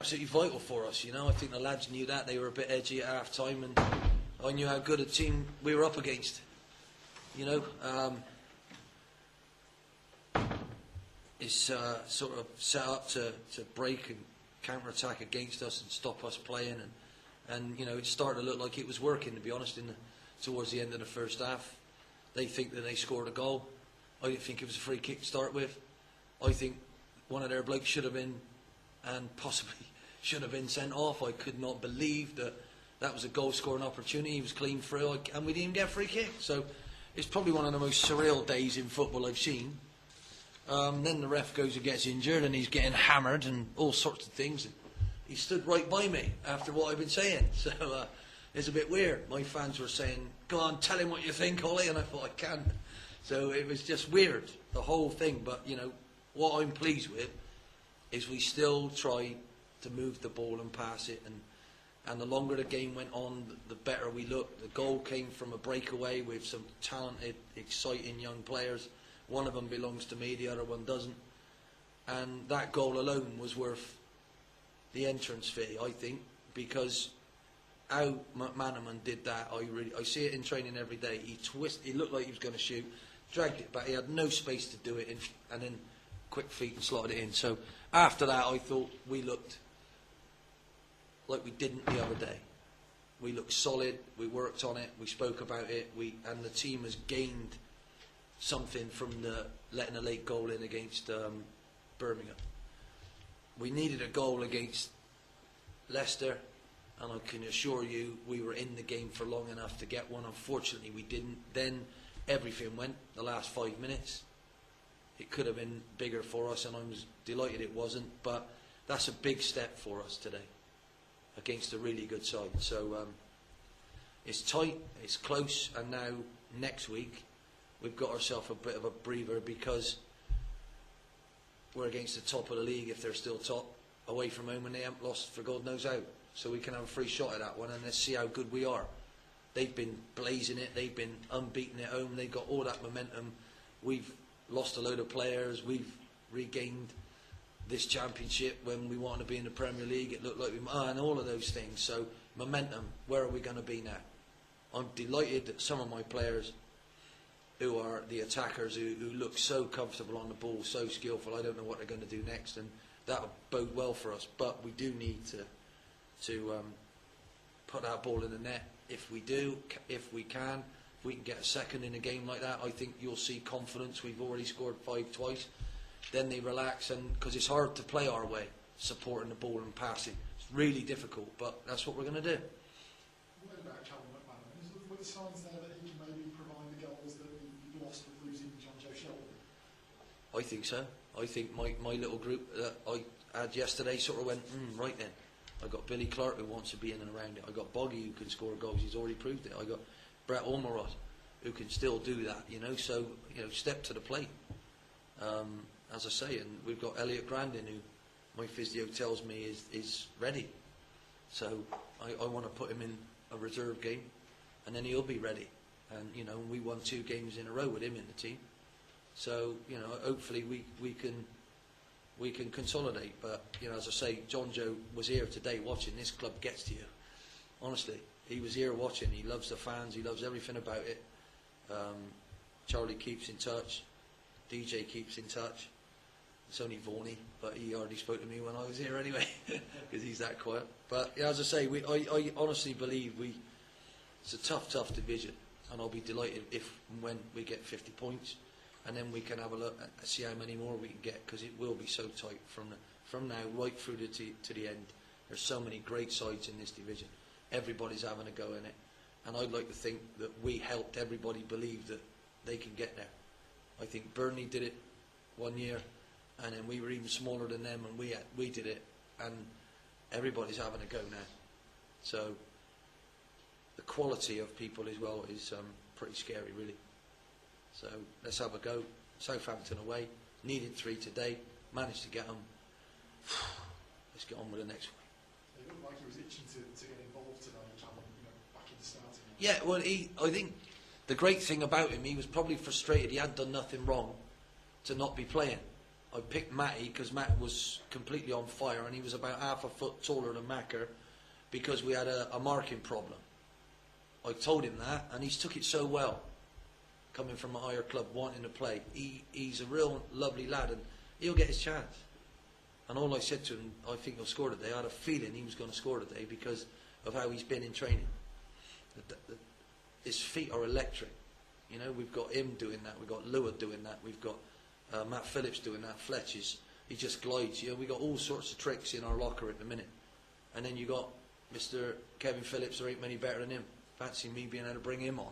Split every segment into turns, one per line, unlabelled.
Absolutely vital for us, you know. I think the lads knew that. They were a bit edgy at half time, and I knew how good a team we were up against. You know, it's sort of set up to break and counter-attack against us and stop us playing, and you know, it started to look like it was working, to be honest, towards the end of the first half. They think that they scored a goal. I didn't think it was a free kick to start with. I think one of their blokes should have been, and possibly should have been, sent off. I could not believe that was a goal scoring opportunity. He was clean through, and we didn't get a free kick. So it's probably one of the most surreal days in football I've seen. Then the ref goes and gets injured, and he's getting hammered and all sorts of things. And he stood right by me after what I've been saying. So it's a bit weird. My fans were saying, "Go on, tell him what you think, Ollie," and I thought, I can't. So it was just weird, the whole thing. But you know, what I'm pleased with is we still try to move the ball and pass it, and the longer the game went on, the better we looked. The goal came from a breakaway with some talented, exciting young players. One of them belongs to me, the other one doesn't. And that goal alone was worth the entrance fee, I think, because how McManaman did that, I see it in training every day. He looked like he was going to shoot, dragged it back, he had no space to do it, and then quick feet and slotted it in. So after that, I thought we looked like we didn't the other day. We looked solid, we worked on it, we spoke about it, and the team has gained something from letting a late goal in against Birmingham. We needed a goal against Leicester, and I can assure you we were in the game for long enough to get one. Unfortunately, we didn't. Then everything went the last 5 minutes. It could have been bigger for us, and I was delighted it wasn't, but that's a big step for us today against a really good side. So it's tight, it's close, and now next week we've got ourselves a bit of a breather because we're against the top of the league, if they're still top, away from home, and they haven't lost for God knows how. So we can have a free shot at that one, and let's see how good we are. They've been blazing it, they've been unbeaten at home, they've got all that momentum. We've lost a load of players, we've regained this championship when we wanted to be in the Premier League. It looked like and all of those things. So momentum, where are we going to be now? I'm delighted that some of my players who are the attackers, who look so comfortable on the ball, so skillful, I don't know what they're going to do next, and that'll bode well for us. But we do need to put that ball in the net. If we do, if we can get a second in a game like that, I think you'll see confidence. We've already scored 5 twice. Then they relax, and because it's hard to play our way, supporting the ball and passing. It's really difficult, but that's what we're going to do.
What about Callum McManaman? Were the signs there that he can maybe provide the goals that we lost with losing Jonjo Shelton?
I think so. I think my little group that I had yesterday sort of went, right then. I got Billy Clark, who wants to be in and around it. I got Boggy, who can score goals. He's already proved it. I got Brett Ormerod, who can still do that, you know. So, you know, step to the plate. As I say, and we've got Elliot Grandin, who my physio tells me is ready. So I want to put him in a reserve game, and then he'll be ready. And you know, we won 2 games in a row with him in the team. So you know, hopefully we can consolidate. But you know, as I say, Jonjo was here today watching. This club gets to you. Honestly, he was here watching. He loves the fans. He loves everything about it. Charlie keeps in touch. DJ keeps in touch. It's only Vaughan, but he hardly spoke to me when I was here anyway, because he's that quiet. But yeah, as I say, I honestly believe it's a tough division, and I'll be delighted if and when we get 50 points, and then we can have a look and see how many more we can get, because it will be so tight from now right through to the end. There's so many great sides in this division. Everybody's having a go in it, and I'd like to think that we helped everybody believe that they can get there. I think Burnley did it one year, and then we were even smaller than them, and we did it, and everybody's having a go now. So the quality of people as well is pretty scary, really. So let's have a go. Southampton away, needed 3 today, managed to get them. Let's get on with the next one.
It looked like he was itching to get involved today, back in the starting.
Yeah, well, I think the great thing about him, he was probably frustrated. He hadn't done nothing wrong to not be playing. I picked Matty because Matt was completely on fire and he was about half a foot taller than Macker because we had a marking problem. I told him that and he's took it so well, coming from a higher club wanting to play. He's a real lovely lad and he'll get his chance. And all I said to him, I think he'll score today. I had a feeling he was going to score today because of how he's been in training. His feet are electric. You know, we've got him doing that. We've got Lua doing that. We've got Matt Phillips doing that. Fletch he just glides. You know, we got all sorts of tricks in our locker at the minute. And then you got Mr. Kevin Phillips. There ain't many better than him. Fancy me being able to bring him on.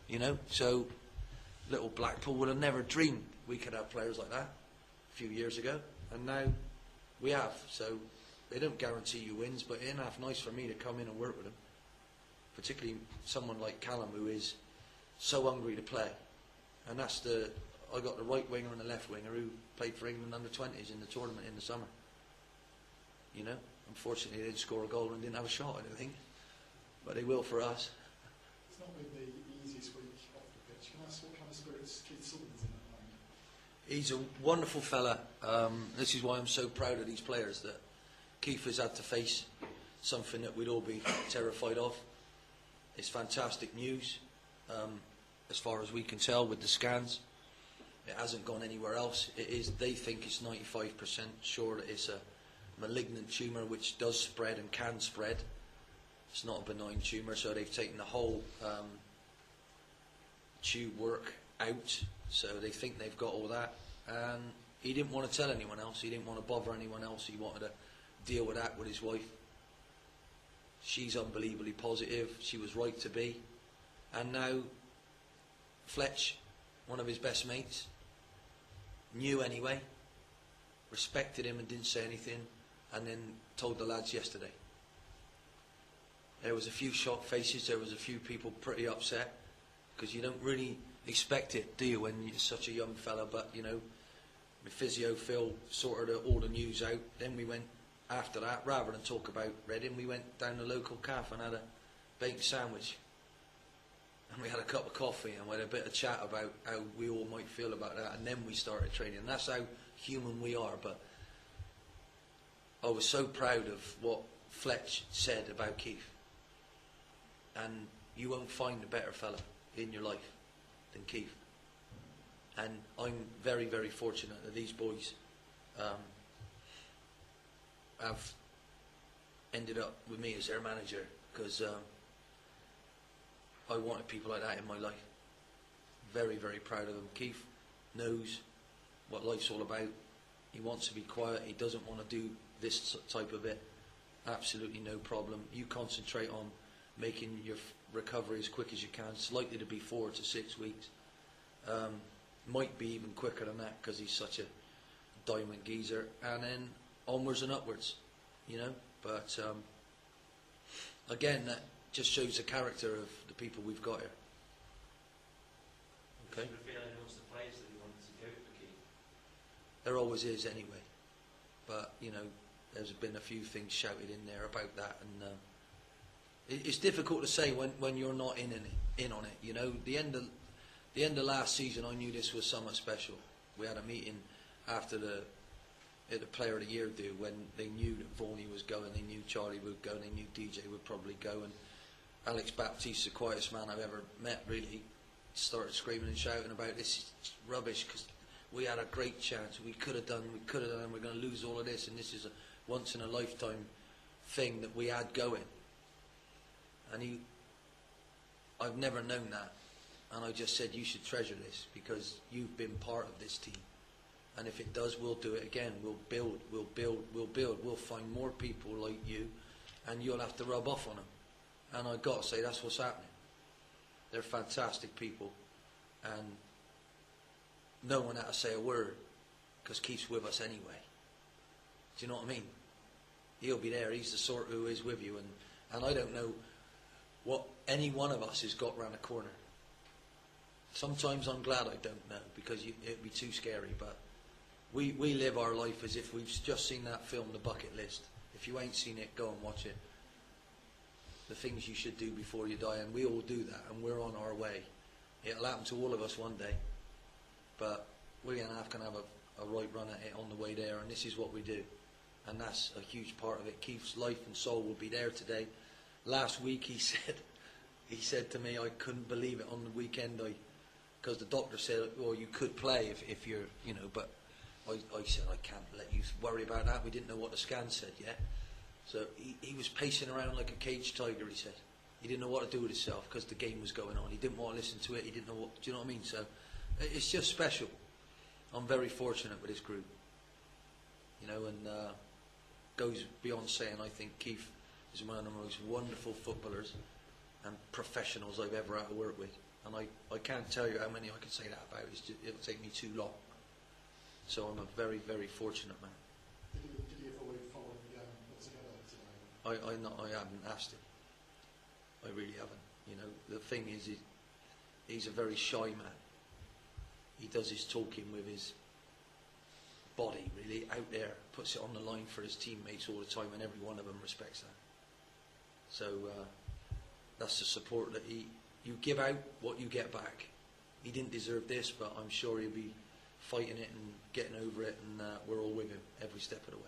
You know, so little Blackpool would have never dreamed we could have players like that a few years ago, and now we have. So they don't guarantee you wins, but it's enough nice for me to come in and work with them, particularly someone like Callum who is so hungry to play. And that's I got the right winger and the left winger who played for England under-20s in the tournament in the summer. You know, unfortunately they didn't score a goal and didn't have a shot, I don't think, but they will for us.
It's not been the easiest week off the pitch. Can I ask what kind of spirits Keith Sullivan's in at the moment?
He's a wonderful fella. This is why I'm so proud of these players, that Keith has had to face something that we'd all be terrified of. It's fantastic news, as far as we can tell with the scans. It hasn't gone anywhere else. They think it's 95% sure that it's a malignant tumour which does spread and can spread. It's not a benign tumour, so they've taken the whole tube work out, so they think they've got all that. And he didn't want to tell anyone else. He didn't want to bother anyone else. He wanted to deal with that with his wife. She's unbelievably positive. She was right to be. And now Fletch, one of his best mates, knew anyway, respected him and didn't say anything, and then told the lads yesterday. There was a few shocked faces. There was a few people pretty upset because you don't really expect it, do you, when you're such a young fella? But you know, my physio Phil sorted all the news out. Then we went after that, rather than talk about Reading, we went down the local cafe and had a bacon sandwich, and we had a cup of coffee and we had a bit of chat about how we all might feel about that, and then we started training. And that's how human we are. But I was so proud of what Fletch said about Keith. And you won't find a better fella in your life than Keith. And I'm very, very fortunate that these boys have ended up with me as their manager, because I wanted people like that in my life. Very, very proud of them. Keith knows what life's all about. He wants to be quiet. He doesn't want to do this type of it. Absolutely no problem. You concentrate on making your recovery as quick as you can. It's likely to be 4 to 6 weeks. Might be even quicker than that because he's such a diamond geezer. And then onwards and upwards, you know. But again, that just shows the character of the people we've got here. Okay.
Was there a feeling amongst the players that he wanted to go for Keith?
There always is anyway. But, you know, there's been a few things shouted in there about that, and it's difficult to say when you're not in on it. You know, the end of last season, I knew this was somewhat special. We had a meeting after the Player of the Year do, when they knew that Vaughan was going, they knew Charlie would go, and they knew DJ would probably go, and Alex Baptiste, the quietest man I've ever met, really started screaming and shouting about this is rubbish because we had a great chance. We could have done. We're going to lose all of this, and this is a once in a lifetime thing that we had going. And I've never known that, and I just said you should treasure this because you've been part of this team, and if it does, we'll do it again. We'll build. We'll find more people like you, and you'll have to rub off on them. And I've got to say that's what's happening. They're fantastic people, and no one had to say a word because Keith's with us anyway. Do you know what I mean? He'll be there. He's the sort who is with you, and I don't know what any one of us has got round the corner. Sometimes I'm glad I don't know because it'd be too scary, but we live our life as if we've just seen that film, The Bucket List. If you ain't seen it, go and watch it. The things you should do before you die, and we all do that, and we're on our way. It'll happen to all of us one day, but we're going to have a right run at it on the way there, and this is what we do, and that's a huge part of it. Keith's life and soul will be there today. Last week he said to me, I couldn't believe it on the weekend, because the doctor said, well, you could play if you're, you know, but I said, I can't let you worry about that. We didn't know what the scan said yet. So he was pacing around like a caged tiger, he said. He didn't know what to do with himself because the game was going on. He didn't want to listen to it. He didn't know what, do you know what I mean? So it's just special. I'm very fortunate with this group. You know, and goes beyond saying I think Keith is one of the most wonderful footballers and professionals I've ever had to work with. And I can't tell you how many I can say that about. It'll take me too long. So I'm a very, very fortunate man.
Did he avoid following the game altogether today?
I haven't asked him. I really haven't. You know, the thing is, he's a very shy man. He does his talking with his body, really, out there, puts it on the line for his teammates all the time, and every one of them respects that. So that's the support that you give out what you get back. He didn't deserve this, but I'm sure he'll be fighting it and getting over it, and we're all with him every step of the way.